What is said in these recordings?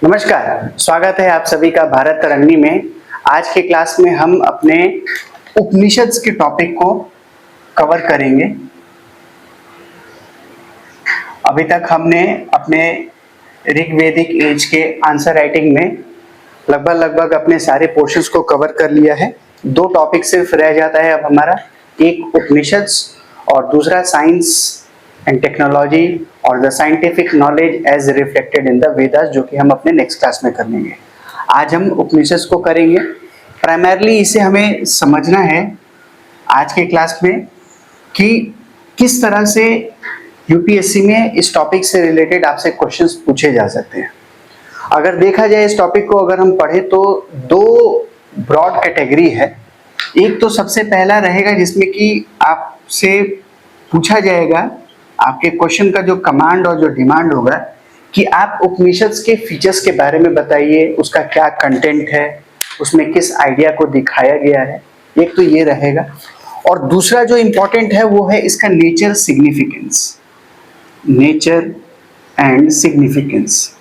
नमस्कार, स्वागत है आप सभी का भारत तरंगिणी में। आज के क्लास में हम अपने उपनिषद के टॉपिक को कवर करेंगे। अभी तक हमने अपने ऋग्वेदिक एज के आंसर राइटिंग में लगभग अपने सारे पोर्शंस को कवर कर लिया है। दो टॉपिक सिर्फ रह जाता है अब हमारा, एक उपनिषद और दूसरा साइंस एंड टेक्नोलॉजी और the scientific knowledge as reflected in the Vedas, जो कि हम अपने नेक्स्ट क्लास में कर लेंगे। आज हम उपनिषद को करेंगे। प्राइमरली इसे हमें समझना है आज के क्लास में कि किस तरह से यूपीएससी में इस टॉपिक से रिलेटेड आपसे क्वेश्चंस पूछे जा सकते हैं। अगर देखा जाए इस टॉपिक को अगर हम पढ़े तो दो ब्रॉड कैटेगरी है। एक तो सबसे पहला रहेगा जिसमें कि आपसे पूछा जाएगा, आपके क्वेश्चन का जो कमांड और जो डिमांड होगा कि आप उपनिषद के फीचर्स के बारे में बताइए, उसका क्या कंटेंट है, उसमें किस आइडिया को दिखाया गया है। एक तो ये रहेगा, और दूसरा जो इंपॉर्टेंट है वो है इसका nature significance, nature and significance.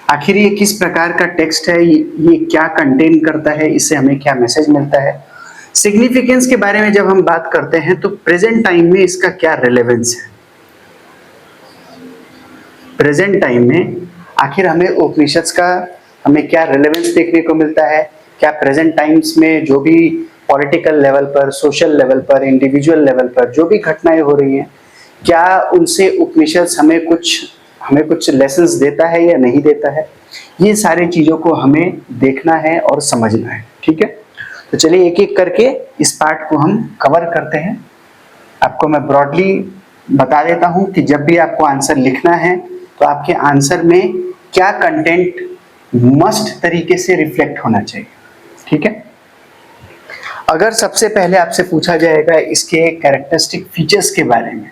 आखिर ये किस प्रकार का टेक्स्ट है, ये क्या कंटेन करता है, इससे हमें क्या मैसेज मिलता है। सिग्निफिकेंस के बारे में जब हम बात करते हैं तो प्रेजेंट टाइम में इसका क्या रिलेवेंस है, प्रेजेंट टाइम में आखिर हमें उपनिषद का हमें क्या रिलेवेंस देखने को मिलता है। क्या प्रेजेंट टाइम्स में जो भी पॉलिटिकल लेवल पर, सोशल लेवल पर, इंडिविजुअल लेवल पर जो भी घटनाएं हो रही हैं, क्या उनसे उपनिषद हमें कुछ लेसन्स देता है या नहीं देता है। ये सारी चीजों को हमें देखना है और समझना है। ठीक है, तो चलिए एक एक करके इस पार्ट को हम कवर करते हैं। आपको मैं ब्रॉडली बता देता हूं कि जब भी आपको आंसर लिखना है तो आपके आंसर में क्या कंटेंट मस्ट तरीके से रिफ्लेक्ट होना चाहिए। ठीक है, अगर सबसे पहले आपसे पूछा जाएगा इसके कैरेक्टरिस्टिक फीचर्स के बारे में,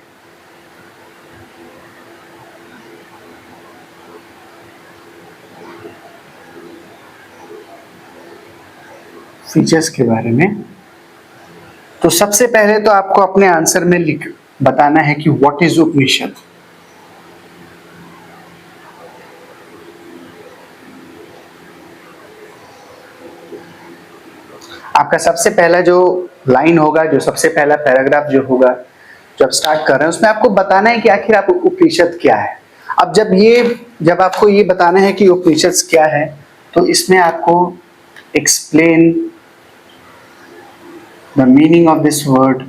फीचर्स के बारे में, तो सबसे पहले तो आपको अपने आंसर में बताना है कि व्हाट इज उपनिषद। आपका सबसे पहला जो लाइन होगा, जो सबसे पहला पैराग्राफ जो होगा, जब स्टार्ट कर रहे हैं उसमें आपको बताना है कि आखिर आप उपनिषद क्या है। अब जब आपको ये बताना है कि उपनिषद क्या है, तो इसमें आपको explain the meaning of this word,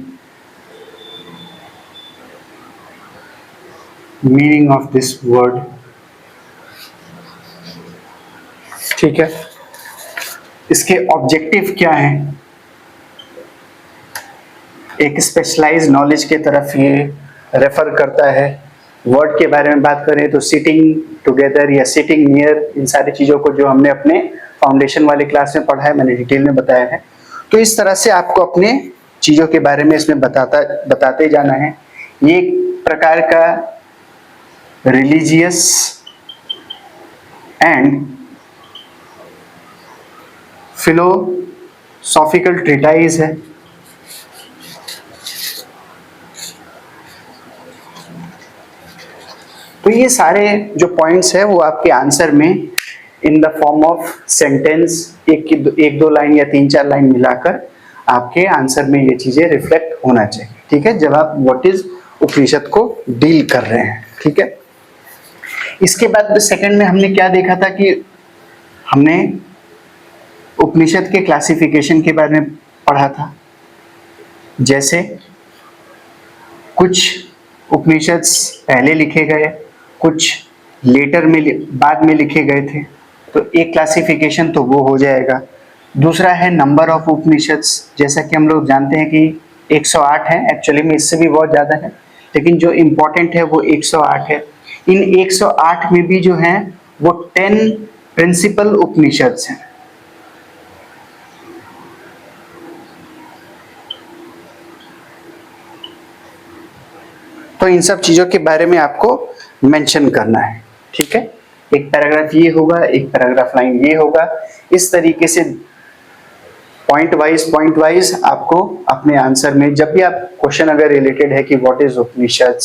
meaning of this word। ठीक है, इसके ऑब्जेक्टिव क्या है, एक स्पेशलाइज्ड नॉलेज के तरफ ये रेफर करता है। वर्ड के बारे में बात करें तो सिटिंग टुगेदर या सिटिंग नियर, इन सारी चीजों को जो हमने अपने फाउंडेशन वाले क्लास में पढ़ा है, मैंने डिटेल में बताया है। तो इस तरह से आपको अपने चीजों के बारे में इसमें बताते जाना है। ये एक प्रकार का रिलीजियस एंड फिलोसॉफिकल ट्रीटाइज है। तो ये सारे जो पॉइंट्स है वो आपके आंसर में in the form of sentence, एक दो लाइन या तीन चार लाइन मिलाकर आपके आंसर में ये चीजें रिफ्लेक्ट होना चाहिए। ठीक है, जब आप व्हाट इज उपनिषद को डील कर रहे हैं। ठीक है, इसके बाद सेकंड में हमने क्या देखा था कि हमने उपनिषद के क्लासिफिकेशन के बारे में पढ़ा था। जैसे कुछ उपनिषद पहले लिखे गए, कुछ लेटर में बाद में लिखे गए थे, तो एक क्लासिफिकेशन तो वो हो जाएगा। दूसरा है नंबर ऑफ उपनिषद, जैसा कि हम लोग जानते हैं कि 108 है, एक्चुअली में इससे भी बहुत ज़्यादा है, लेकिन जो इम्पोर्टेंट है वो 108 है। इन 108 में भी जो है वो 10 प्रिंसिपल उपनिषद हैं। तो इन सब चीज़ों के बारे में आपको मेंशन करना है। ठीक है, एक पैराग्राफ ये होगा, एक पैराग्राफ लाइन ये होगा। इस तरीके से पॉइंट वाइज आपको अपने आंसर में, जब भी आप क्वेश्चन अगर रिलेटेड है कि व्हाट इज उपनिषद,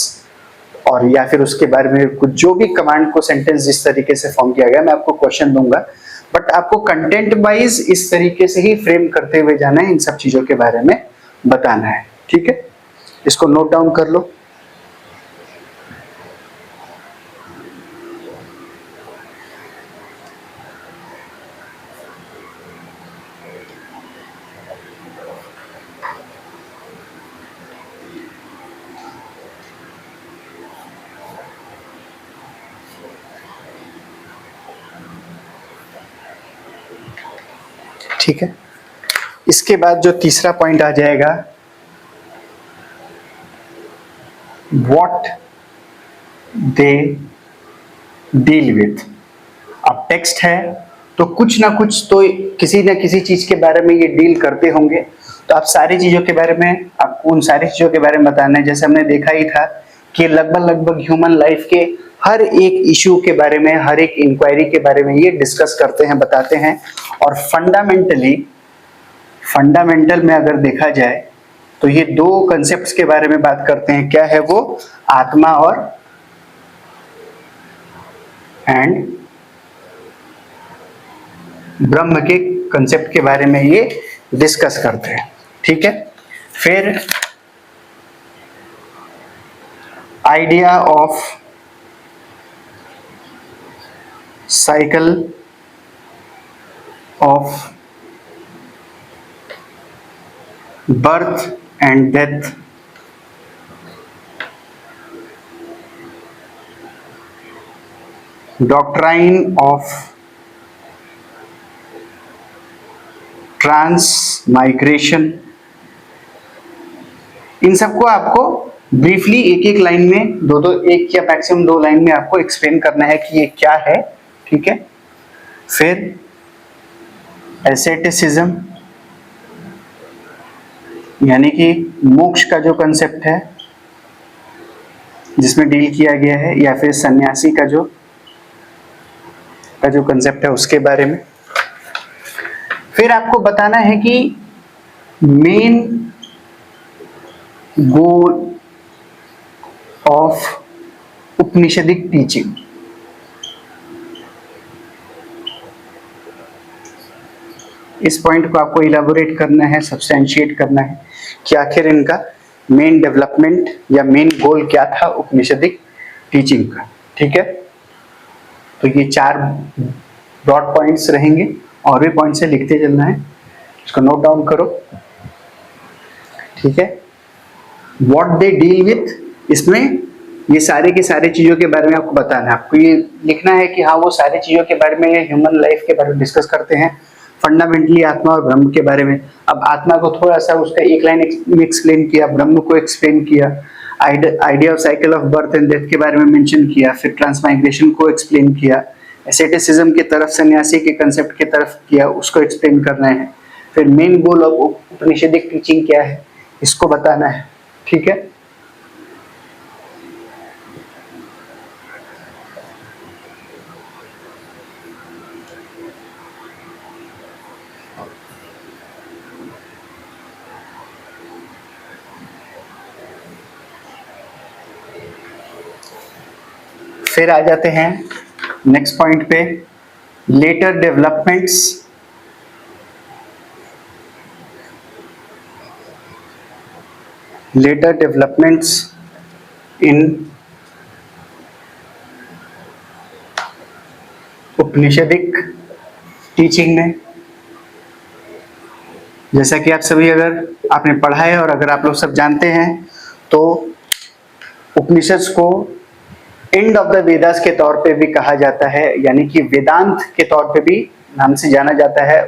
और या फिर उसके बारे में कुछ जो भी कमांड को सेंटेंस जिस तरीके से फॉर्म किया गया, मैं आपको क्वेश्चन दूंगा, बट आपको कंटेंट वाइज इस तरीके से ही फ्रेम करते हुए जाना है, इन सब चीजों के बारे में बताना है। ठीक है, इसको नोट डाउन कर लो। ठीक है, इसके बाद जो तीसरा पॉइंट आ जाएगा, व्हाट दे डील विथ। अब टेक्स्ट है तो कुछ ना कुछ तो किसी ना किसी चीज के बारे में ये डील करते होंगे, तो आप सारी चीजों के बारे में, आपको उन सारी चीजों के बारे में बताना है। जैसे हमने देखा ही था कि लगभग ह्यूमन लाइफ के हर एक इश्यू के बारे में, हर एक इंक्वायरी के बारे में ये डिस्कस करते हैं, बताते हैं। और फंडामेंटल में अगर देखा जाए तो ये दो कंसेप्ट्स के बारे में बात करते हैं। क्या है वो? आत्मा और ब्रह्म के कंसेप्ट के बारे में ये डिस्कस करते हैं। ठीक है, फिर idea of cycle of birth and death, doctrine of transmigration, इन सबको आपको ब्रीफली एक एक लाइन में, एक या मैक्सिमम 2 लाइन में आपको एक्सप्लेन करना है कि ये क्या है। ठीक है, फिर एसेटिसिज्म, यानी कि मोक्ष का जो कंसेप्ट है जिसमें डील किया गया है, या फिर सन्यासी का जो कंसेप्ट है उसके बारे में। फिर आपको बताना है कि main goal of Upanishadic teaching, इस पॉइंट को आपको इलाबोरेट करना है, सब्सटेंशिएट करना है कि आखिर इनका मेन डेवलपमेंट या मेन गोल क्या था उपनिषदिक टीचिंग का। ठीक है, तो ये 4 ब्रॉड पॉइंट्स रहेंगे, और भी पॉइंट से लिखते चलना है, इसको नोट डाउन करो। ठीक है, व्हाट दे डील विथ, इसमें ये सारे के सारे चीजों के बारे में आपको बताना है। आपको ये लिखना है कि हाँ वो सारी चीजों के बारे में, ह्यूमन लाइफ के बारे में डिस्कस करते हैं, फंडामेंटली आत्मा और ब्रह्म के बारे में। अब आत्मा को थोड़ा सा उसका एक लाइन में एक्सप्लेन किया, ब्रह्म को एक्सप्लेन किया, idea of cycle of birth and death के बारे में मेंशन किया, फिर ट्रांसमाइग्रेशन को एक्सप्लेन किया, एसेटिसिज्म की तरफ, सन्यासी के कंसेप्ट की तरफ किया, उसको एक्सप्लेन करना है। फिर main goal of Upanishadic teaching क्या है, इसको बताना है। ठीक है, फिर आ जाते हैं नेक्स्ट पॉइंट पे, later developments in Upanishadic teaching में। जैसा कि आप सभी, अगर आपने पढ़ा है और अगर आप लोग सब जानते हैं, तो उपनिषद को एंड ऑफ द वेदास के तौर पे भी कहा जाता है, यानी कि वेदांत के तौर पे भी नाम से जाना जाता है।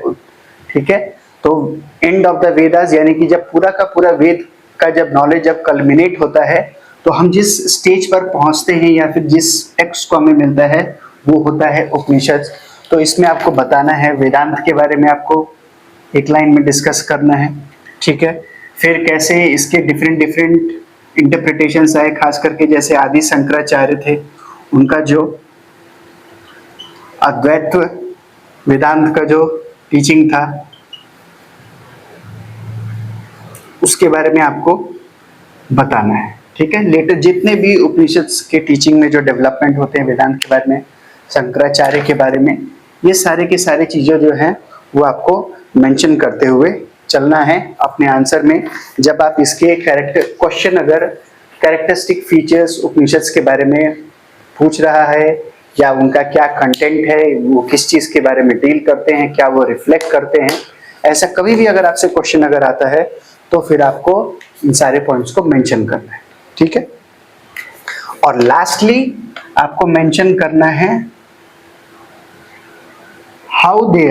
ठीक है, तो एंड ऑफ द वेदास यानी कि जब पूरा का पूरा वेद का जब नॉलेज जब कल्मिनेट होता है, तो हम जिस स्टेज पर पहुंचते हैं या फिर जिस टेक्स्ट को हमें मिलता है वो होता है उपनिषद। तो इसमें आपको बताना है, वेदांत के बारे में आपको एक लाइन में डिस्कस करना है। ठीक है, फिर कैसे इसके डिफरेंट इंटरप्रिटेशंस आए, खास करके जैसे आदि शंकराचार्य थे, उनका जो अद्वैत वेदांत का जो टीचिंग था उसके बारे में आपको बताना है। ठीक है। लेटर जितने भी उपनिषद के टीचिंग में जो डेवलपमेंट होते हैं वेदांत के बारे में, शंकराचार्य के बारे में, ये सारे के सारे चीजें जो है वो आपको मेंशन करते हुए चलना है अपने आंसर में। जब आप इसके क्वेश्चन अगर कैरेक्टरिस्टिक फीचर्स उपनिषद के बारे में पूछ रहा है या उनका क्या कंटेंट है, वो किस चीज के बारे में डील करते हैं, क्या वो रिफ्लेक्ट करते हैं, ऐसा कभी भी अगर आपसे क्वेश्चन अगर आता है तो फिर आपको इन सारे पॉइंट्स को मेंशन करना है, ठीक है। और लास्टली आपको मेंशन करना है how they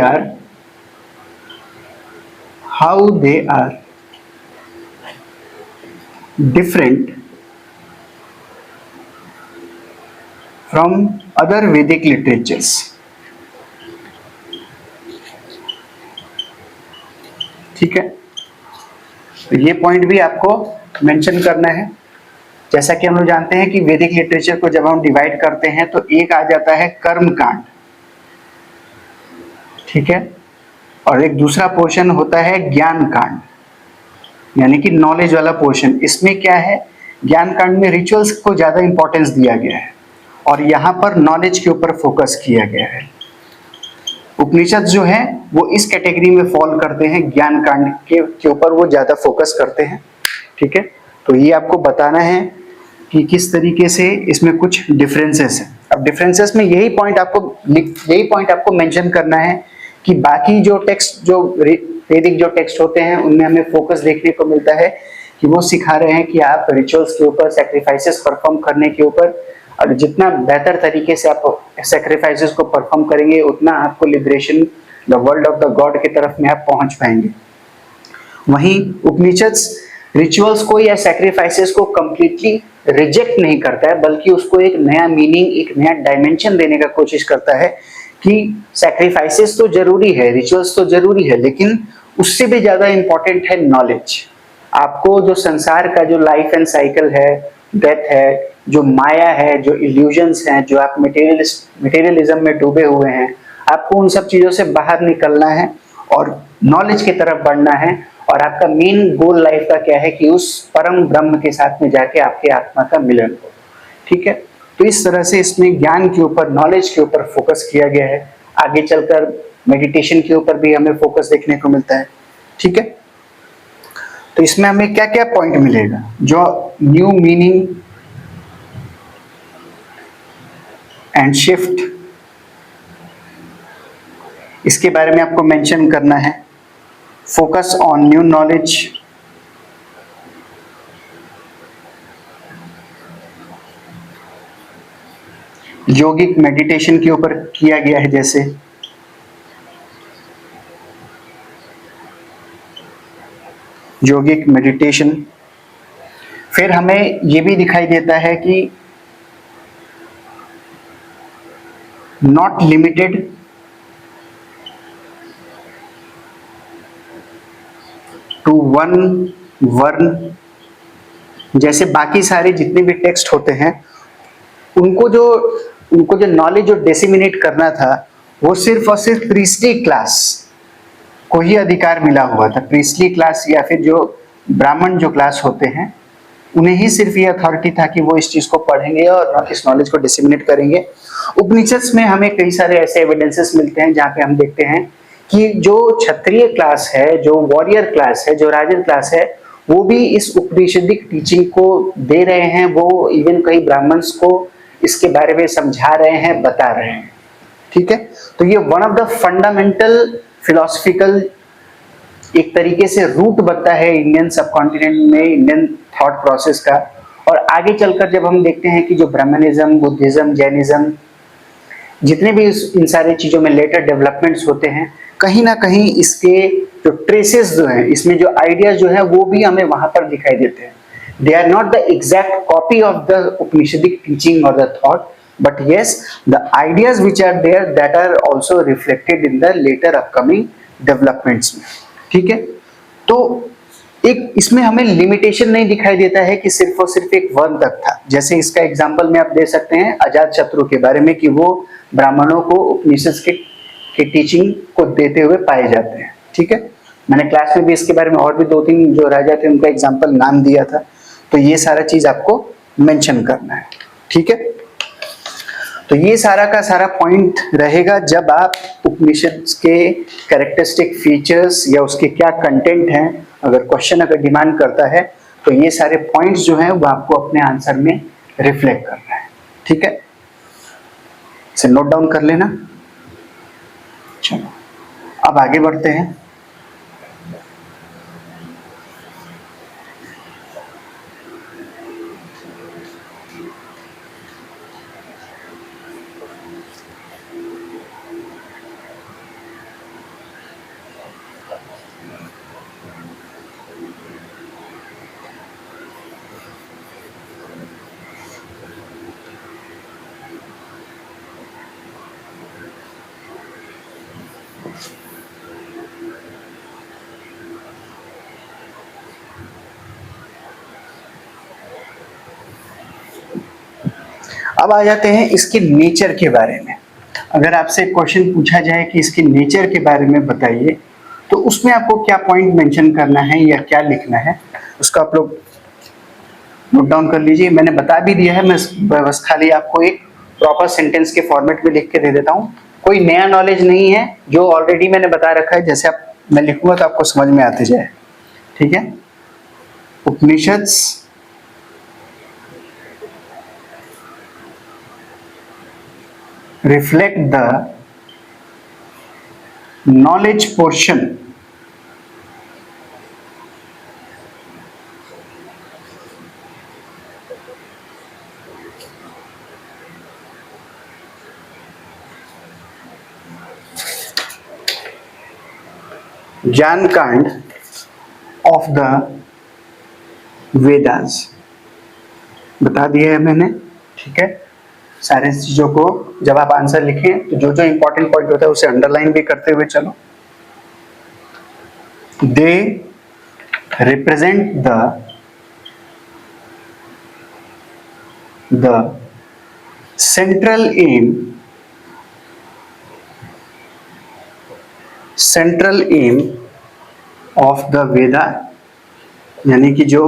are different from other Vedic literatures. ठीक है, तो ये पॉइंट भी आपको मेंशन करना है। जैसा कि हम लोग जानते हैं कि वैदिक लिटरेचर को जब हम डिवाइड करते हैं तो एक आ जाता है कर्म कांड, ठीक है, और एक दूसरा पोर्शन होता है ज्ञान कांड, यानी कि नॉलेज वाला पोर्शन। इसमें क्या है, ज्ञान कांड में रिचुअल्स को ज्यादा इंपॉर्टेंस दिया गया है और यहाँ पर नॉलेज के ऊपर फोकस किया गया है। उपनिषद जो है वो इस कैटेगरी में फॉल करते हैं, ज्ञान कांड के ऊपर वो ज्यादा फोकस करते हैं, ठीक है। तो ये आपको बताना है कि किस तरीके से इसमें कुछ डिफरेंसेस है। अब डिफरेंसेस में यही पॉइंट आपको मेंशन करना है कि बाकी जो टेक्स्ट, जो वैदिक जो टेक्स्ट होते हैं उनमें हमें फोकस देखने को मिलता है कि वो सिखा रहे हैं कि आप रिचुअल्स के ऊपर, सैक्रिफाइसेस परफॉर्म करने के ऊपर, और जितना बेहतर तरीके से आप सैक्रिफाइसेस को परफॉर्म करेंगे उतना आपको liberation, the world of the God की तरफ में आप पहुंच पाएंगे। वहीं उपनिषद रिचुअल्स को या सैक्रिफाइसेस को कंप्लीटली रिजेक्ट नहीं करता है, बल्कि उसको एक नया मीनिंग, एक नया डायमेंशन देने का कोशिश करता है कि सैक्रिफाइसेस तो जरूरी है, रिचुअल्स तो जरूरी है, लेकिन उससे भी ज्यादा इंपॉर्टेंट है नॉलेज। आपको जो संसार का जो लाइफ एंड साइकिल है, डेथ है, जो माया है, जो इल्यूजन्स हैं, जो आप मटेरियलिज्म में डूबे हुए हैं, आपको उन सब चीजों से बाहर निकलना है और नॉलेज की तरफ बढ़ना है। और आपका मेन गोल लाइफ का क्या है कि उस परम ब्रह्म के साथ में जाके आपके आत्मा का मिलन हो, ठीक है। तो इस तरह से इसमें ज्ञान के ऊपर, नॉलेज के ऊपर फोकस किया गया है। आगे चलकर मेडिटेशन के ऊपर भी हमें फोकस देखने को मिलता है, ठीक है। तो इसमें हमें क्या क्या पॉइंट मिलेगा, जो न्यू मीनिंग एंड शिफ्ट, इसके बारे में आपको मेंशन करना है। Focus on new knowledge, yogic meditation के ऊपर किया गया है, जैसे योगिक मेडिटेशन। फिर हमें यह भी दिखाई देता है कि नॉट लिमिटेड टू वन वर्ण, जैसे बाकी सारे जितने भी टेक्स्ट होते हैं उनको जो नॉलेज जो डिसेमिनेट करना था वो सिर्फ और सिर्फ प्रीस्टली क्लास को ही अधिकार मिला हुआ था। प्रीस्टली क्लास या फिर जो ब्राह्मण जो क्लास होते हैं उन्हें ही सिर्फ ये अथॉरिटी था कि वो इस चीज को पढ़ेंगे और इस नॉलेज को डिसेमिनेट करेंगे। उपनिषद में हमें कई सारे ऐसे एविडेंसेस मिलते हैं जहाँ पे हम देखते हैं कि जो क्षत्रिय क्लास है, जो वॉरियर क्लास है, जो राजन क्लास है, वो भी इस उपनिषदिक टीचिंग को दे रहे हैं। वो इवन कई ब्राह्मण्स को इसके बारे में समझा रहे हैं, बता रहे हैं, ठीक है। तो ये one of the fundamental philosophical एक तरीके से रूट बनता है इंडियन सबकॉन्टिनेंट में, इंडियन थॉट प्रोसेस का। और आगे चलकर जब हम देखते हैं कि जो ब्राह्मणिज्म, बुद्धिज्म, जैनिज्म, जितने भी इन सारी चीजों में लेटर डेवलपमेंट्स होते हैं, कहीं ना कहीं इसके जो ट्रेसेस जो हैं, इसमें जो आइडियाज जो है वो भी हमें वहां पर दिखाई देते हैं। They are not the exact copy of the Upanishadic teaching और the thought, but yes, the ideas which are there that are also reflected in the later upcoming developments में, ठीक है। तो एक इसमें हमें लिमिटेशन नहीं दिखाई देता है कि सिर्फ और सिर्फ एक वर्ण तक था। जैसे इसका एग्जांपल में आप दे सकते हैं अजात शत्रु के बारे में कि वो ब्राह्मणों को उपनिषद के टीचिंग को देते हुए पाए जाते हैं, ठीक है। मैंने क्लास में भी इसके बारे में और भी 2-3 जो राजा थे उनका एग्जाम्पल नाम दिया था। तो ये सारा चीज आपको मेंशन करना है, ठीक है। तो ये सारा का सारा पॉइंट रहेगा जब आप उपनिषद के कैरेक्टरिस्टिक फीचर्स या उसके क्या कंटेंट हैं, अगर क्वेश्चन अगर डिमांड करता है तो ये सारे पॉइंट्स जो हैं वो आपको अपने आंसर में रिफ्लेक्ट करना है, ठीक है। इसे नोट डाउन कर लेना। चलो अब आगे बढ़ते हैं। अब आ जाते हैं इसके नेचर के बारे में। अगर आपसे क्वेश्चन पूछा जाए कि इसके नेचर के बारे में बताइए, तो उसमें आपको क्या पॉइंट मेंशन करना है या क्या लिखना है, उसका आप लोग नोट डाउन कर लीजिए। मैंने बता भी दिया है, मैं बस खाली आपको एक प्रॉपर सेंटेंस के फॉर्मेट में लिख के दे देता हूँ। कोई नया नॉलेज नहीं है, जो ऑलरेडी मैंने बता रखा है, जैसे आप मैं लिखूंगा तो आपको समझ में आते जाए, ठीक है। उपनिषद reflect the knowledge portion ज्ञान कांड ऑफ द वेदास। बता दिया है मैंने, ठीक है। सारे चीजों को जब आप आंसर लिखें तो जो जो इंपॉर्टेंट पॉइंट होता है उसे अंडरलाइन भी करते हुए चलो। They represent the central aim of the Veda, यानी कि जो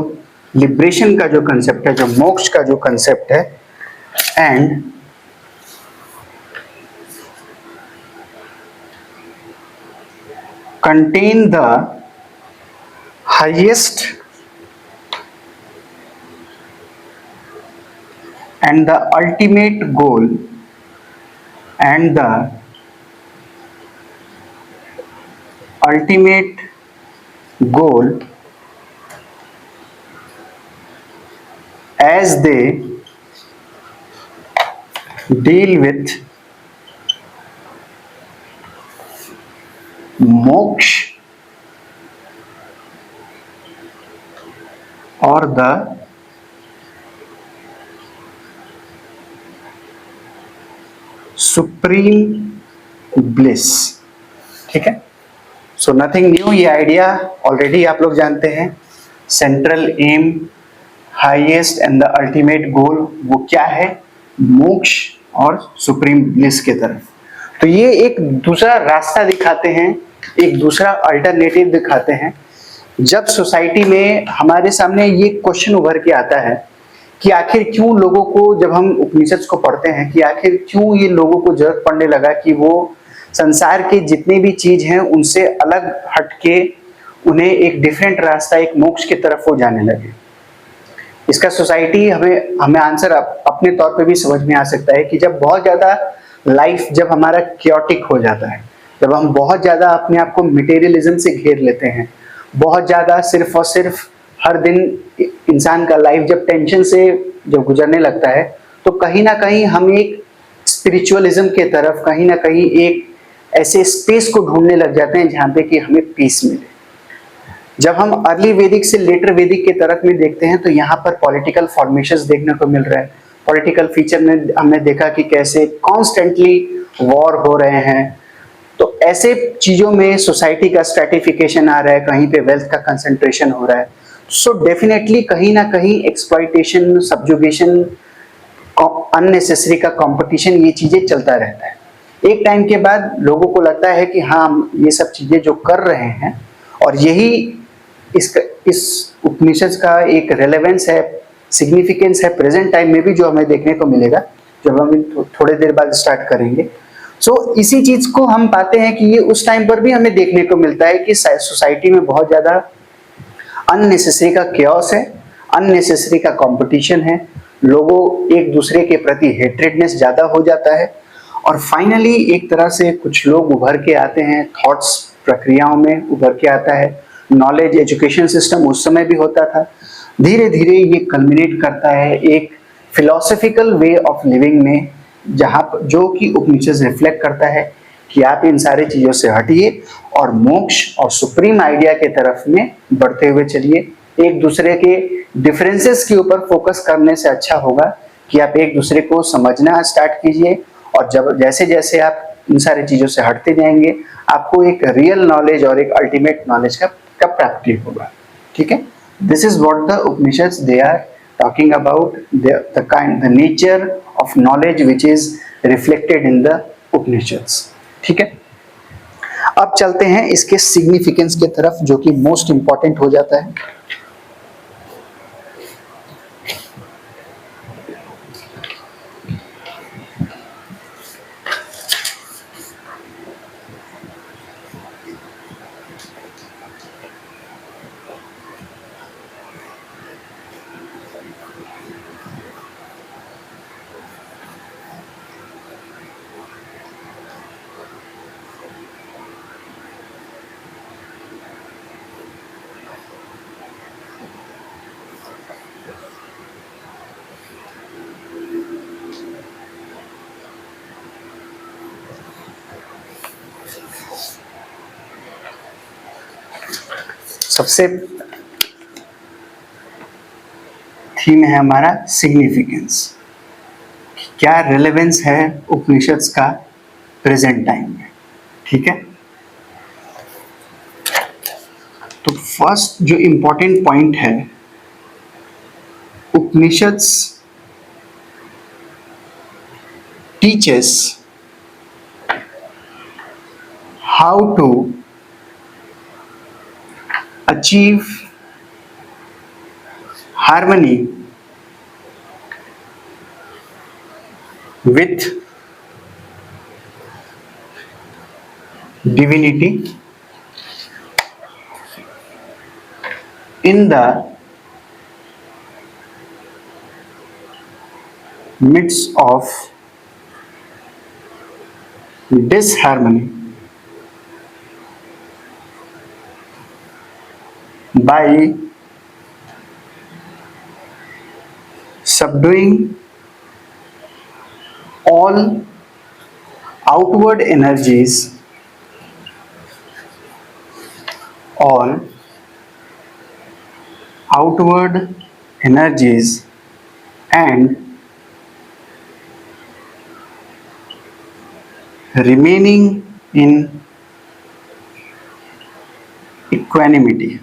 लिबरेशन का जो कंसेप्ट है, जो मोक्ष का जो कंसेप्ट है, and contain the highest and the ultimate goal and the ultimate goal as they deal with मोक्ष और द सुप्रीम ब्लिस, ठीक है। सो नथिंग न्यू, ये आइडिया ऑलरेडी आप लोग जानते हैं। Central aim, highest and the ultimate goal, वो क्या है? मोक्ष और सुप्रीम ब्लिस के तरफ। तो ये एक दूसरा रास्ता दिखाते हैं, एक दूसरा अल्टरनेटिव दिखाते हैं। जब सोसाइटी में हमारे सामने ये क्वेश्चन उभर के आता है कि आखिर क्यों लोगों को, जब हम उपनिषद को पढ़ते हैं, कि आखिर क्यों ये लोगों को जरूरत पड़ने लगा कि वो संसार के जितनी भी चीज हैं उनसे अलग हटके उन्हें एक डिफरेंट रास्ता, एक मोक्ष की तरफ वो जाने लगे। इसका सोसाइटी हमें आंसर अपने तौर पे भी समझ में आ सकता है कि जब बहुत ज्यादा लाइफ, जब हमारा क्योटिक हो जाता है, जब हम बहुत ज्यादा अपने आप को मटेरियलिज्म से घेर लेते हैं, बहुत ज्यादा सिर्फ और सिर्फ हर दिन इंसान का लाइफ जब टेंशन से जब गुजरने लगता है, तो कहीं ना कहीं हम एक स्पिरिचुअलिज्म के तरफ, कहीं ना कहीं एक ऐसे स्पेस को ढूंढने लग जाते हैं जहाँ पे कि हमें पीस मिले। जब हम अर्ली वैदिक से लेटर वैदिक के तरफ में देखते हैं तो यहाँ पर पॉलिटिकल फॉर्मेशंस देखने को मिल रहा है। पॉलिटिकल फीचर में हमने देखा कि कैसे कॉन्स्टेंटली वॉर हो रहे हैं। तो ऐसे चीजों में सोसाइटी का स्ट्रैटिफिकेशन आ रहा है, कहीं पे वेल्थ का कंसंट्रेशन हो रहा है। सो डेफिनेटली कहीं ना कहीं एक्सप्लॉइटेशन, सब्जुगेशन, अननेसेसरी का कंपटीशन, ये चीजें चलता रहता है। एक टाइम के बाद लोगों को लगता है कि हाँ, हम ये सब चीजें जो कर रहे हैं, और यही इस उपनिषद का एक रेलेवेंस है सिग्निफिकेंस है प्रेजेंट टाइम में भी जो हमें देखने को मिलेगा जब हम थोड़े देर बाद स्टार्ट करेंगे। सो इसी चीज को हम पाते हैं कि ये उस टाइम पर भी हमें देखने को मिलता है कि सोसाइटी में बहुत ज्यादा अननेसेसरी का केओस है, अननेसेसरी का कंपटीशन है, लोगों एक दूसरे के प्रति हेट्रेडनेस ज्यादा हो जाता है और फाइनली एक तरह से कुछ लोग उभर के आते हैं, थॉट्स प्रक्रियाओं में उभर के आता है। नॉलेज एजुकेशन सिस्टम उस समय भी होता था, धीरे धीरे ये कल्मिनेट करता है एक फिलोसफिकल वे ऑफ लिविंग में, जहां जो कि उपनिषद रिफ्लेक्ट करता है कि आप इन सारी चीजों से हटिए और मोक्ष और सुप्रीम आइडिया के तरफ में बढ़ते हुए चलिए। एक दूसरे के डिफरेंसेस के ऊपर फोकस करने से अच्छा होगा कि आप एक दूसरे को समझना स्टार्ट कीजिए और जब जैसे जैसे आप इन सारी चीजों से हटते जाएंगे आपको एक रियल नॉलेज और एक अल्टीमेट नॉलेज का प्राप्ति होगा। ठीक है, this is what the Upanishads they are talking about, the nature of knowledge which is reflected in the Upanishads. ठीक है, अब चलते हैं इसके सिग्निफिकेंस के तरफ जो कि मोस्ट इंपॉर्टेंट हो जाता है। सबसे थीम है हमारा सिग्निफिकेंस, क्या रिलेवेंस है उपनिषद्स का प्रेजेंट टाइम में। ठीक है, तो फर्स्ट जो इंपॉर्टेंट पॉइंट है, Upanishads teaches how to achieve harmony with divinity in the midst of disharmony by subduing all outward energies, all outward energies and remaining in equanimity।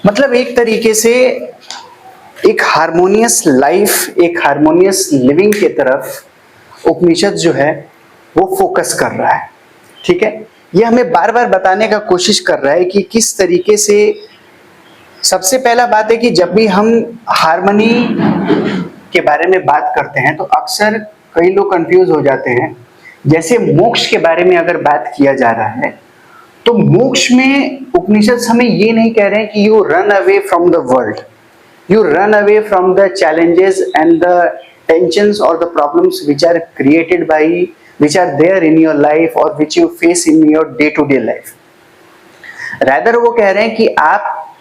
मतलब एक तरीके से एक हार्मोनियस लाइफ, एक हार्मोनियस लिविंग के तरफ उपनिषद जो है वो फोकस कर रहा है। ठीक है, ये हमें बार बार बताने का कोशिश कर रहा है कि किस तरीके से। सबसे पहला बात है कि जब भी हम हार्मनी के बारे में बात करते हैं तो अक्सर कई लोग कंफ्यूज हो जाते हैं। जैसे मोक्ष के बारे में अगर बात किया जा रहा है तो मोक्ष में उपनिषद हमें ये नहीं कह रहे हैं कि you run away from the world, you run away from the challenges and the tensions और the problems which are created by, which are there in your life और which you face in your day to day life. Rather वो कह रहे हैं कि आप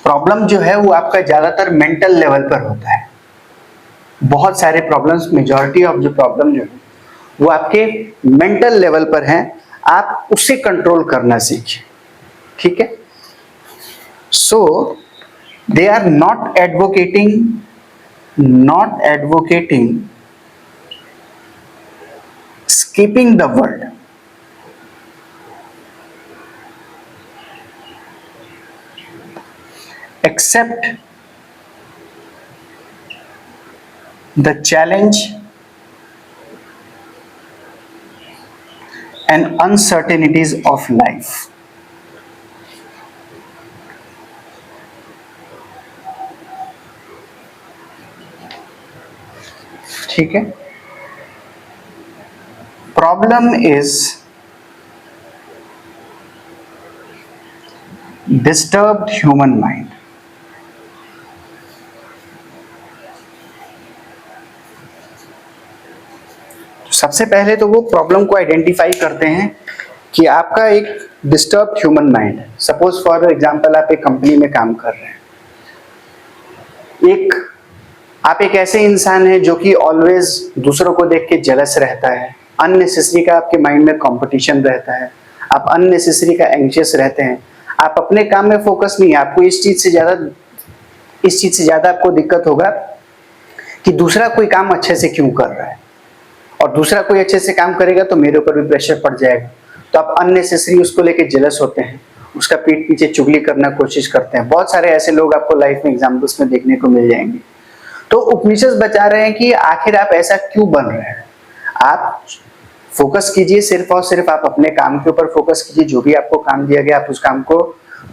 problem जो है वो आपका ज्यादातर मेंटल लेवल पर होता है। बहुत सारे प्रॉब्लम्स, मेजॉरिटी ऑफ जो प्रॉब्लम जो है वो आपके मेंटल लेवल पर हैं, आप उसे कंट्रोल करना सीखिए। ठीक है, so they are not advocating skipping the world, accept the challenge and uncertainties of life. ठीक है। Problem is disturbed human mind. सबसे पहले तो वो प्रॉब्लम को आइडेंटिफाई करते हैं कि आपका एक डिस्टर्ब ह्यूमन माइंड है। सपोज फॉर एग्जांपल आप एक कंपनी में काम कर रहे हैं, आप एक ऐसे इंसान हैं जो कि ऑलवेज दूसरों को देख के जेलस रहता है, अननेसेसरी का आपके माइंड में कंपटीशन रहता है, आप अननेसेसरी का एंग्शियस रहते हैं, आप अपने काम में फोकस नहीं है। आपको इस चीज से ज्यादा आपको दिक्कत होगा कि दूसरा कोई काम अच्छे से क्यों कर रहा है, और दूसरा कोई अच्छे से काम करेगा तो मेरे ऊपर भी प्रेशर पड़ जाएगा। तो आप अननेसेसरी उसको लेके जेलस होते हैं, उसका पीठ पीछे चुगली करना कोशिश करते हैं। बहुत सारे ऐसे लोग आपको लाइफ में एग्जाम्पल्स में देखने को मिल जाएंगे। तो उपनिषद बता रहे हैं कि आखिर आप ऐसा क्यों बन रहे हैं। आप फोकस कीजिए, सिर्फ और सिर्फ आप अपने काम के ऊपर फोकस कीजिए। जो भी आपको काम दिया गया आप उस काम को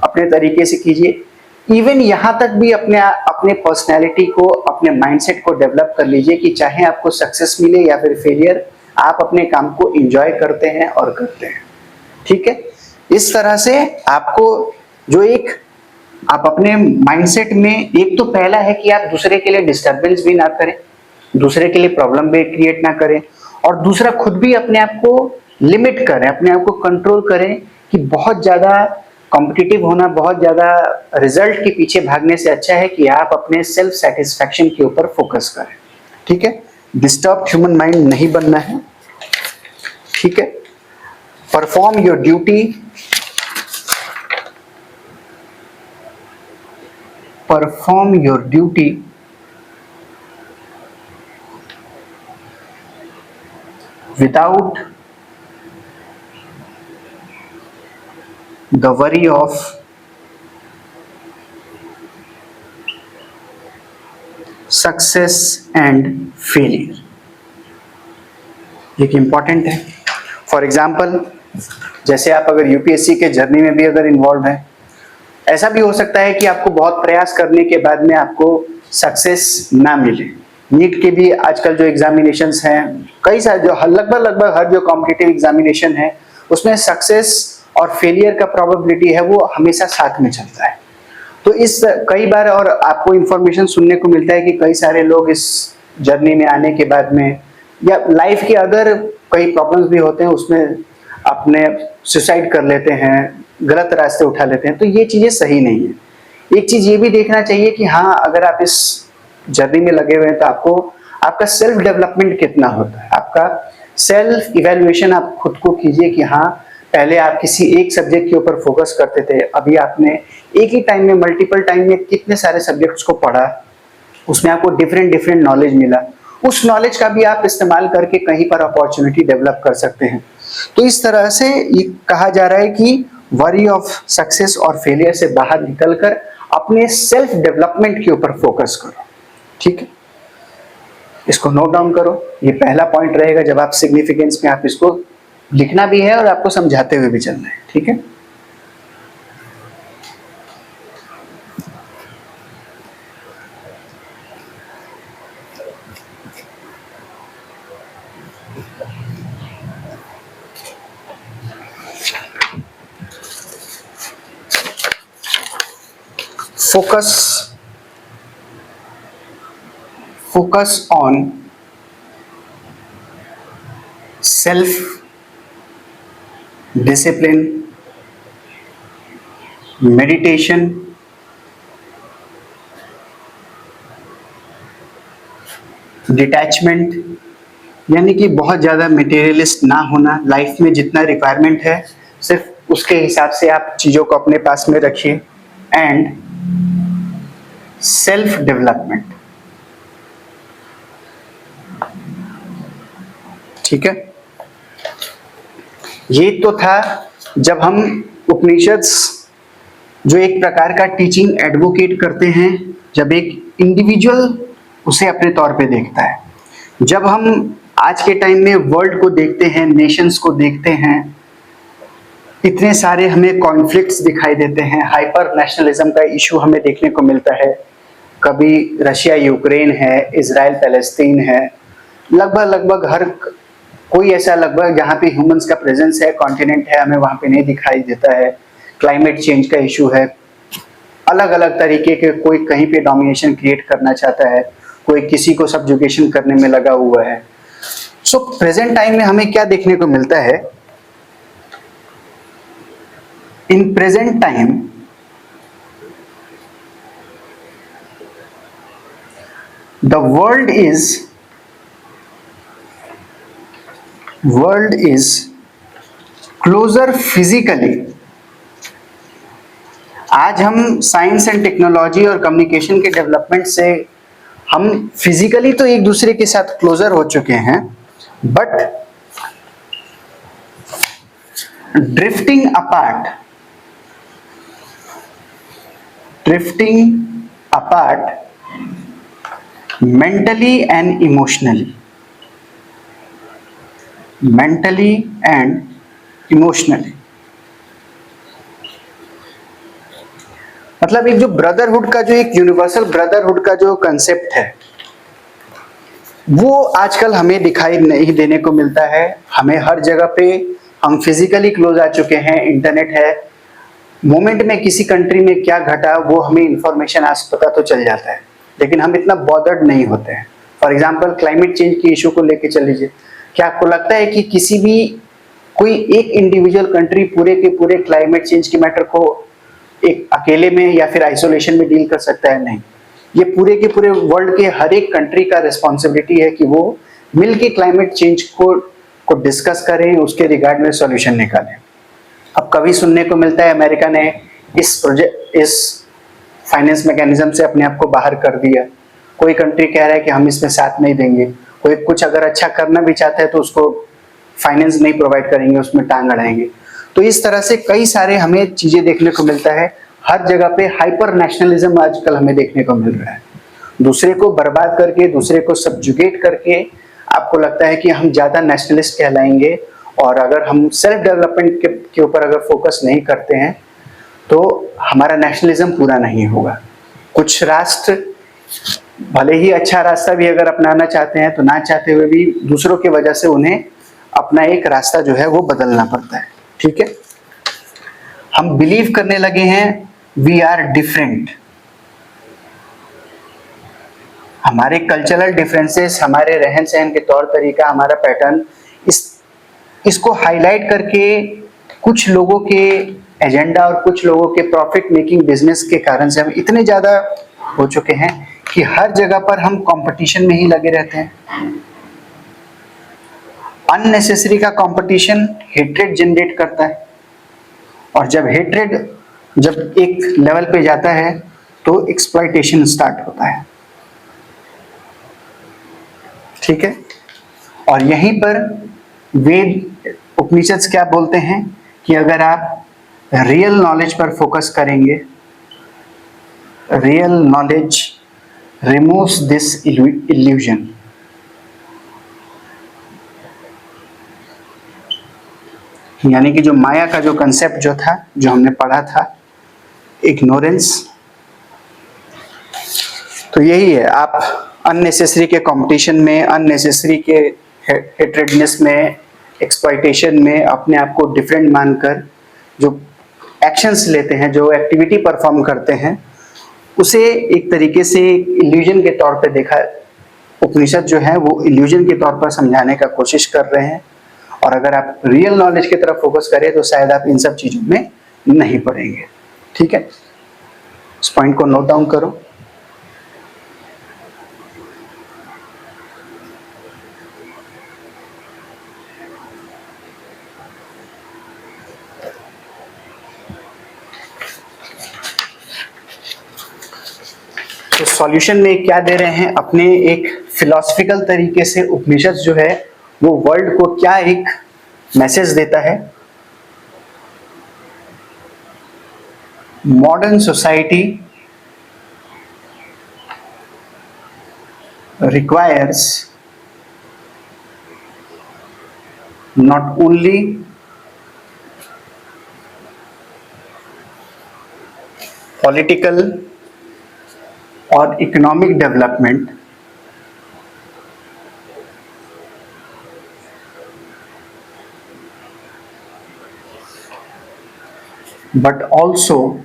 अपने तरीके से कीजिए। इवन यहाँ तक भी अपने पर्सनैलिटी को, अपने माइंडसेट को डेवलप कर लीजिए कि चाहे आपको सक्सेस मिले या फिर फेलियर, आप अपने काम को एंजॉय करते हैं और करते हैं। ठीक है। इस तरह से आपको जो आप अपने माइंडसेट में, एक तो पहला है कि आप दूसरे के लिए डिस्टरबेंस भी ना करें, दूसरे के लिए प्रॉब्लम भी क्रिएट ना करें, और दूसरा खुद भी अपने आप को लिमिट करें, अपने आप को कंट्रोल करें कि बहुत ज्यादा कॉम्पिटिटिव होना, बहुत ज्यादा रिजल्ट के पीछे भागने से अच्छा है कि आप अपने सेल्फ सेटिस्फैक्शन के ऊपर फोकस करें। ठीक है। डिस्टर्ब ह्यूमन माइंड नहीं बनना है। ठीक है। Perform your duty, perform your duty without the worry of success and failure। एक इंपॉर्टेंट है। फॉर एग्जाम्पल, जैसे आप अगर यूपीएससी के जर्नी में भी अगर इन्वॉल्व है, ऐसा भी हो सकता है कि आपको बहुत प्रयास करने के बाद में आपको सक्सेस ना मिले। नीट के भी आजकल जो एग्जामिनेशंस हैं, कई सारे जो लगभग हर जो कॉम्पिटिटिव एग्जामिनेशन है उसमें सक्सेस और फेलियर का प्रोबेबिलिटी है वो हमेशा साथ में चलता है। तो इस कई बार और आपको इंफॉर्मेशन सुनने को मिलता है कि कई सारे लोग इस जर्नी में आने के बाद में, या लाइफ के अगर कई प्रॉब्लम्स भी होते हैं उसमें अपने सुसाइड कर लेते हैं, गलत रास्ते उठा लेते हैं। तो ये चीजें सही नहीं है। एक चीज ये भी देखना चाहिए कि हाँ, अगर आप इस जर्नी में लगे हुए हैं तो आपका सेल्फ डेवलपमेंट कितना होता है, आपका सेल्फ इवेल्युएशन आप खुद को कीजिए कि हाँ, पहले आप किसी एक सब्जेक्ट के ऊपर फोकस करते थे, अभी आपने एक ही टाइम में, मल्टीपल टाइम में कितने सारे सब्जेक्ट्स को पढ़ा, उसमें आपको डिफरेंट नॉलेज मिला। उस नॉलेज का भी आप इस्तेमाल करके कहीं पर अपॉर्चुनिटी डेवलप कर सकते हैं। तो इस तरह से ये कहा जा रहा है कि वरी ऑफ सक्सेस और फेलियर से बाहर निकलकर अपने सेल्फ डेवलपमेंट के ऊपर फोकस करो। ठीक है। इसको नोट डाउन करो। ये पहला पॉइंट रहेगा जब आप सिग्निफिकेंस में, आप इसको लिखना भी है और आपको समझाते हुए भी चलना है। ठीक है। Focus on self discipline, meditation, detachment, यानी कि बहुत ज़्यादा मटेरियलिस्ट ना होना। लाइफ में जितना रिक्वायरमेंट है सिर्फ उसके हिसाब से आप चीज़ों को अपने पास में रखिए। And self development. ठीक है। ये तो था जब हम उपनिषद जो एक प्रकार का टीचिंग एडवोकेट करते हैं, जब एक इंडिविजुअल उसे अपने तौर पे देखता है। जब हम आज के टाइम में वर्ल्ड को देखते हैं, नेशंस को देखते हैं, इतने सारे हमें कॉन्फ्लिक्ट्स दिखाई देते हैं, हाइपर नेशनलिज्म का इशू हमें देखने को मिलता है। कभी रशिया यूक्रेन है, इजराइल पैलेस्तीन है, लगभग लगभग हर कोई ऐसा लगभग जहाँ पे ह्यूमंस का प्रेजेंस है, कॉन्टिनेंट है, हमें वहाँ पे नहीं दिखाई देता है। क्लाइमेट चेंज का इशू है, अलग अलग तरीके के, कोई कहीं पे डोमिनेशन क्रिएट करना चाहता है, कोई किसी को सबजुगेशन करने में लगा हुआ है। सो प्रेजेंट टाइम में हमें क्या देखने को मिलता है? In present time the world is closer physically. आज हम साइंस एंड टेक्नोलॉजी और कम्युनिकेशन के डेवलपमेंट से हम फिजिकली तो एक दूसरे के साथ क्लोजर हो चुके हैं, but drifting apart mentally and emotionally, मतलब एक जो ब्रदरहुड का, जो एक यूनिवर्सल ब्रदरहुड का जो कंसेप्ट है, वो आजकल हमें दिखाई नहीं देने को मिलता है। हमें हर जगह पे हम फिजिकली क्लोज आ चुके हैं, इंटरनेट है, मोमेंट में किसी कंट्री में क्या घटा वो हमें इंफॉर्मेशन आज पता तो चल जाता है, लेकिन हम इतना बॉदर्ड नहीं होते हैं। फॉर एग्जाम्पल क्लाइमेट चेंज की इशू को लेके चल लीजिए, क्या आपको लगता है कि किसी भी कोई एक इंडिविजुअल कंट्री पूरे के पूरे क्लाइमेट चेंज के मैटर को एक अकेले में या फिर आइसोलेशन में डील कर सकता है? नहीं, ये पूरे के पूरे वर्ल्ड के हर एक कंट्री का रिस्पॉन्सिबिलिटी है कि वो मिल के क्लाइमेट चेंज को डिस्कस करें, उसके रिगार्ड में सॉल्यूशन निकालें। अब कभी सुनने को मिलता है अमेरिका ने इस फाइनेंस मैकेनिज्म से अपने आप को बाहर कर दिया, कोई कंट्री कह रहा है कि हम इसमें साथ नहीं देंगे, कोई कुछ अगर अच्छा करना भी चाहता है तो उसको फाइनेंस नहीं प्रोवाइड करेंगे, उसमें टांग अड़ाएंगे। तो इस तरह से कई सारे हमें चीजें देखने को मिलता है। हर जगह पे हाइपर नेशनलिज्म आजकल हमें देखने को मिल रहा है, दूसरे को बर्बाद करके, दूसरे को सबजुगेट करके आपको लगता है कि हम ज्यादा नेशनलिस्ट कहलाएंगे, और अगर हम सेल्फ डेवलपमेंट के ऊपर अगर फोकस नहीं करते हैं तो हमारा नेशनलिज्म पूरा नहीं होगा। कुछ राष्ट्र भले ही अच्छा रास्ता भी अगर अपनाना चाहते हैं तो ना चाहते हुए भी दूसरों की वजह से उन्हें अपना एक रास्ता जो है वो बदलना पड़ता है। ठीक है, हम बिलीव करने लगे हैं वी आर डिफरेंट। हमारे कल्चरल डिफरेंसेस, हमारे रहन सहन के तौर तरीका, हमारा पैटर्न, इसको हाईलाइट करके कुछ लोगों के एजेंडा और कुछ लोगों के प्रॉफिट मेकिंग बिजनेस के कारण से हम इतने ज्यादा हो चुके हैं कि हर जगह पर हम कंपटीशन में ही लगे रहते हैं। अननेसेसरी का कंपटीशन हेट्रेड जनरेट करता है, और जब हेट्रेड जब एक लेवल पे जाता है तो एक्सप्लॉइटेशन स्टार्ट होता है। ठीक है, और यहीं पर वेद उपनिषद क्या बोलते हैं कि अगर आप रियल नॉलेज पर फोकस करेंगे, real knowledge removes this illusion. यानी कि जो माया का जो कंसेप्ट जो था, जो हमने पढ़ा था, इग्नोरेंस, तो यही है। आप अननेसेसरी के कंपटीशन में, अननेसेसरी के हेट्रेडनेस में, एक्सप्लॉइटेशन में अपने आप को डिफरेंट मानकर जो एक्शंस लेते हैं, जो एक्टिविटी परफॉर्म करते हैं, उसे एक तरीके से इल्यूजन के तौर पे देखा। उपनिषद जो है वो इल्यूजन के तौर पर समझाने का कोशिश कर रहे हैं, और अगर आप रियल नॉलेज की तरफ फोकस करें तो शायद आप इन सब चीजों में नहीं पड़ेंगे। ठीक है, इस पॉइंट को नोट डाउन करो। तो सॉल्यूशन में क्या दे रहे हैं? अपने एक फिलॉसफिकल तरीके से उपनिषद जो है वो वर्ल्ड को क्या एक मैसेज देता है? Modern society requires not only political or economic development but also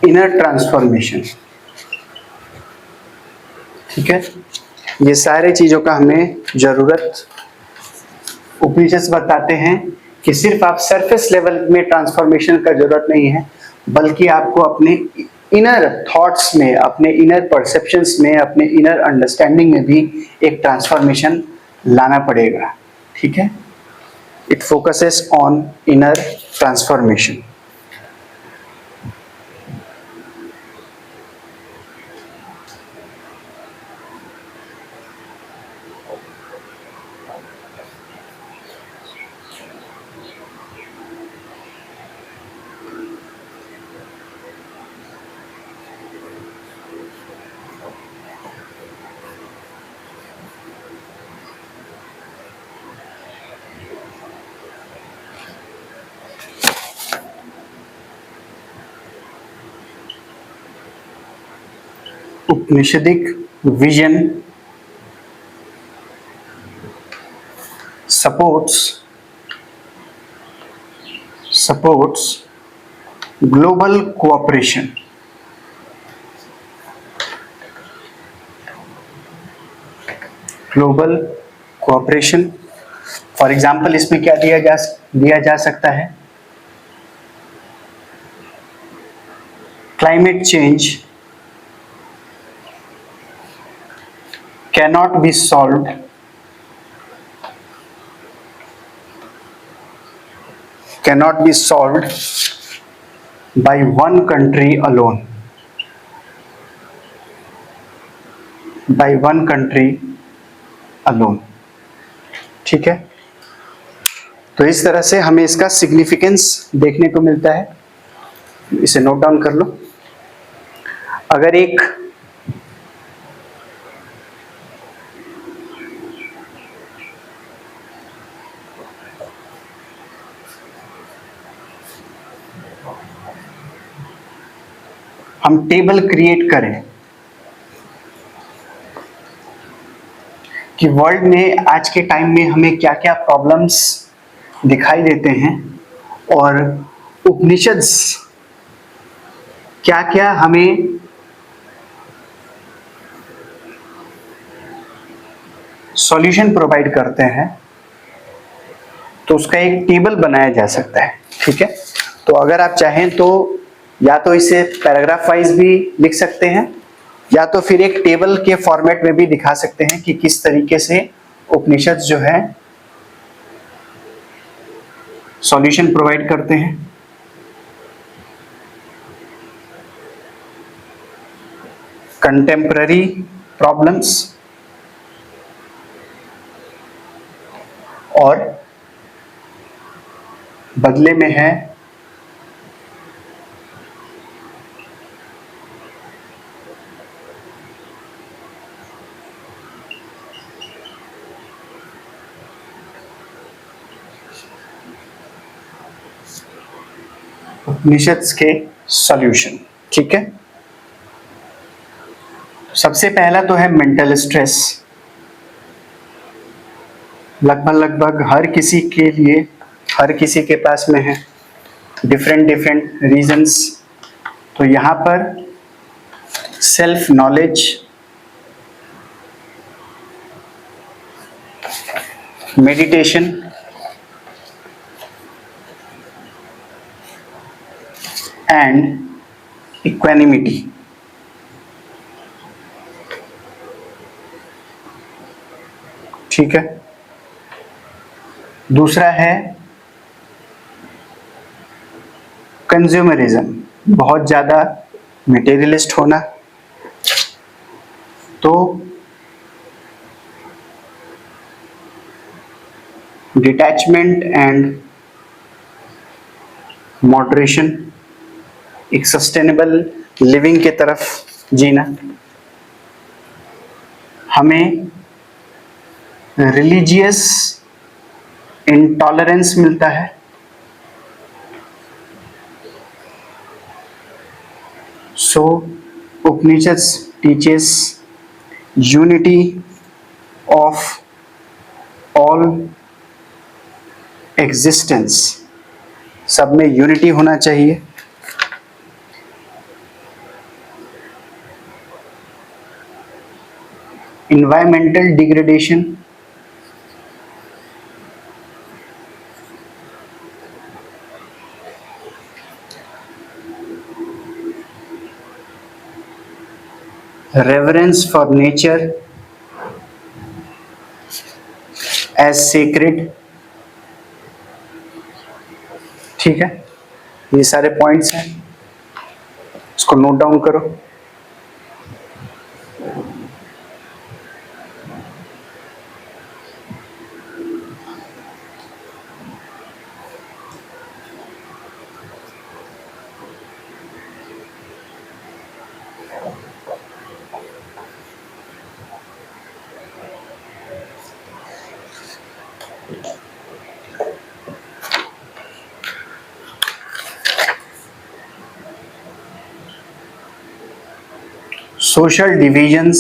inner transformation. ठीक है, ये सारे चीजों का हमें जरूरत उपनिषद बताते हैं कि सिर्फ आप सरफेस लेवल में ट्रांसफॉर्मेशन का जरूरत नहीं है, बल्कि आपको अपने इनर थॉट्स में, अपने इनर परसेप्शंस में, अपने इनर अंडरस्टैंडिंग में भी एक ट्रांसफॉर्मेशन लाना पड़ेगा. ठीक है, it focuses on inner transformation. Upanishadic vision supports global cooperation. Global cooperation, for example इसमें क्या दिया जा सकता है? Climate change cannot be solved by one country alone. ठीक है, तो इस तरह से हमें इसका सिग्निफिकेंस देखने को मिलता है. इसे नोट डाउन कर लो. अगर एक हम टेबल क्रिएट करें कि वर्ल्ड में आज के टाइम में हमें क्या क्या प्रॉब्लम्स दिखाई देते हैं और उपनिषद क्या क्या हमें सॉल्यूशन प्रोवाइड करते हैं, तो उसका एक टेबल बनाया जा सकता है. ठीक है, तो अगर आप चाहें तो या तो इसे पैराग्राफ वाइज भी लिख सकते हैं, या तो फिर एक टेबल के फॉर्मेट में भी दिखा सकते हैं कि किस तरीके से उपनिषद जो है सॉल्यूशन प्रोवाइड करते हैं. कंटेम्पररी प्रॉब्लम्स और बदले में है उपनिषद के सॉल्यूशन. ठीक है, सबसे पहला तो है मेंटल स्ट्रेस. लगभग हर किसी के लिए, हर किसी के पास में है डिफरेंट रीजंस. तो यहाँ पर self knowledge, meditation, and equanimity. ठीक है, दूसरा है कंज्यूमरिज्म, बहुत ज्यादा मटेरियलिस्ट होना. तो डिटैचमेंट एंड मॉडरेशन, एक सस्टेनेबल लिविंग के तरफ जीना. हमें रिलीजियस इंटॉलरेंस मिलता है. So Upanishad teaches unity of all existence, सब में यूनिटी होना चाहिए। Environmental degradation, reverence for nature as sacred। ठीक है, ये सारे पॉइंट्स हैं, इसको नोट डाउन करो। social divisions,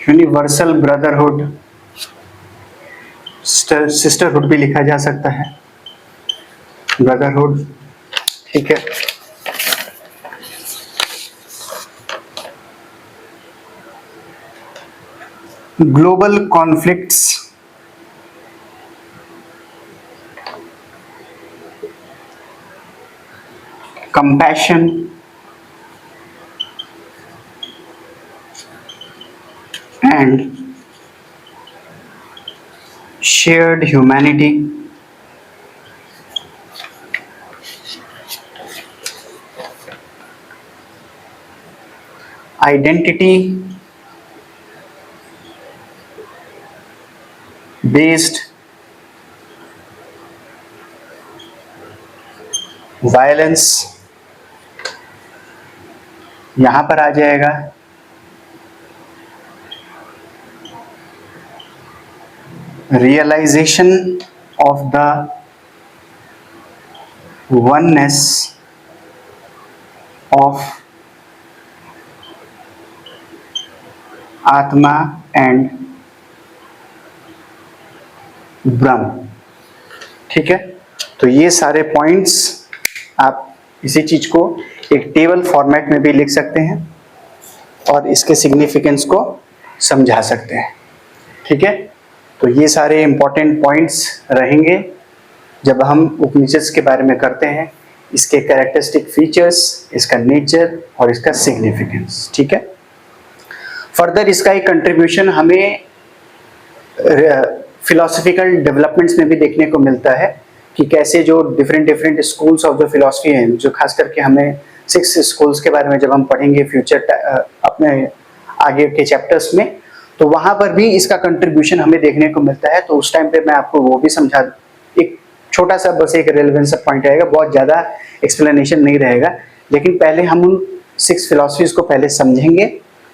universal brotherhood, sisterhood भी लिखा जा सकता है, ब्रदरहुड। ठीक है, global conflicts, compassion, and shared humanity। identity based violence, यहां पर आ जाएगा। Realisation of the oneness of Atma and Brahman. ठीक है, तो ये सारे पॉइंट्स आप इसी चीज को एक टेबल फॉर्मेट में भी लिख सकते हैं और इसके सिग्निफिकेंस को समझा सकते हैं। ठीक है, तो ये सारे इंपॉर्टेंट पॉइंट्स रहेंगे जब हम उपनिषद के बारे में करते हैं, इसके कैरेक्टरिस्टिक फीचर्स, इसका नेचर और इसका सिग्निफिकेंस। ठीक है, फर्दर इसका एक कंट्रीब्यूशन हमें फिलोसफिकल डेवलपमेंट्स में भी देखने को मिलता है कि कैसे जो different schools of the philosophy हैं, जो खास करके हमें 6 स्कूल्स के बारे में जब हम पढ़ेंगे फ्यूचर अपने आगे के चैप्टर्स में, तो वहां पर भी इसका कंट्रीब्यूशन हमें देखने को मिलता है। तो उस टाइम पे मैं आपको वो भी समझा, एक छोटा सा बस एक रेलेवेंस पॉइंट रहेगा, बहुत ज़्यादा एक्सप्लेनेशन नहीं रहेगा, लेकिन पहले हम उन 6 फिलोसफीज को पहले समझेंगे,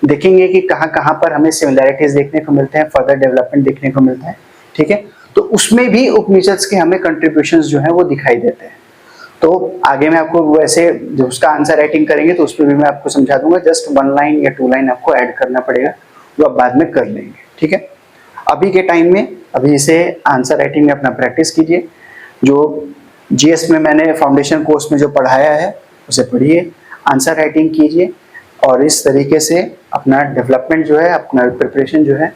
देखेंगे कि कहाँ कहाँ पर हमें सिमिलैरिटीज देखने को मिलते हैं, फर्दर डेवलपमेंट देखने को मिलता है। ठीक है, तो उसमें भी उपनिषद के हमें कंट्रीब्यूशंस जो है वो दिखाई देते हैं। तो आगे मैं आपको वैसे जब उसका आंसर राइटिंग करेंगे तो उसमें भी मैं आपको समझा दूंगा, जस्ट 1 लाइन या 2 लाइन आपको ऐड करना पड़ेगा, वो आप बाद में कर लेंगे। ठीक है, अभी के टाइम में अभी इसे आंसर राइटिंग में अपना प्रैक्टिस कीजिए। जो जीएस में मैंने फाउंडेशन कोर्स में जो पढ़ाया है उसे पढ़िए, आंसर राइटिंग कीजिए और इस तरीके से अपना डेवलपमेंट जो है, अपना प्रिपरेशन जो है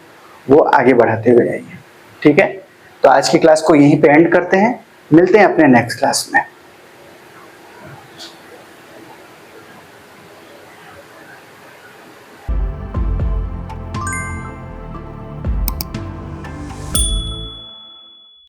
वो आगे बढ़ाते हुए जाइए। ठीक है, तो आज की क्लास को यहीं पे एंड करते हैं, मिलते हैं अपने नेक्स्ट क्लास में।